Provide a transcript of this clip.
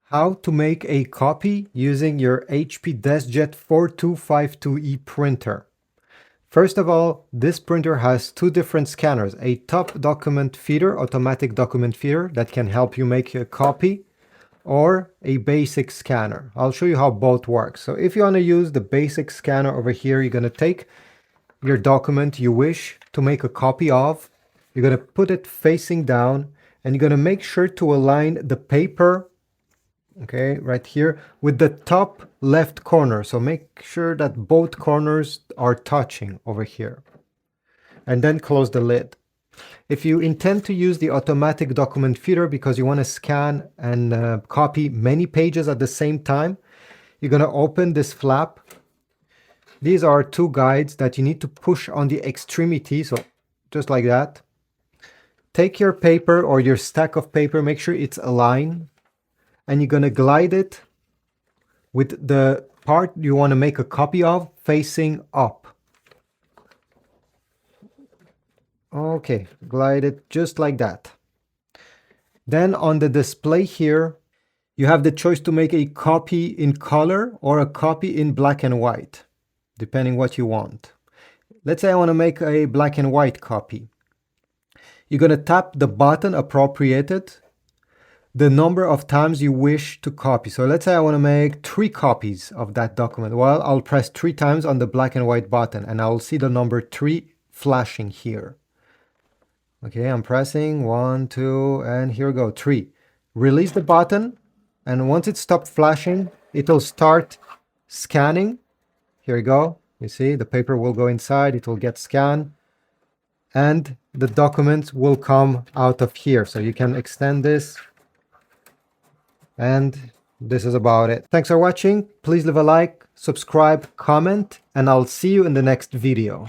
How to make a copy using your HP Deskjet 4252e printer. First of all, this printer has two different scanners, a top document feeder, automatic document feeder that can help you make a copy, or a basic scanner. I'll show you how both work. So if you want to use the basic scanner over here, you're going to take your document you wish to make a copy of. You're going to put it facing down, and you're going to make sure to align the paper, okay, right here, with the top left corner. So make sure that both corners are touching over here. And then close the lid. If you intend to use the automatic document feeder because you want to scan and copy many pages at the same time, you're going to open this flap. These are two guides that you need to push on the extremity, so just like that. Take your paper or your stack of paper, make sure it's aligned, and you're going to glide it with the part you want to make a copy of facing up. Okay, glide it just like that. Then on the display here, you have the choice to make a copy in color or a copy in black and white, depending what you want. Let's say I want to make a black and white copy. You're going to tap the button appropriated, the number of times you wish to copy. So let's say I want to make 3 copies of that document. Well, I'll press 3 times on the black and white button and I'll see the number 3 flashing here. Okay, I'm pressing 1, 2, and here we go, 3. Release the button, and once it stops flashing, it'll start scanning. Here we go. You see, the paper will go inside, it will get scanned, and the documents will come out of here. So you can extend this, and this is about it. Thanks for watching. Please leave a like, subscribe, comment, and I'll see you in the next video.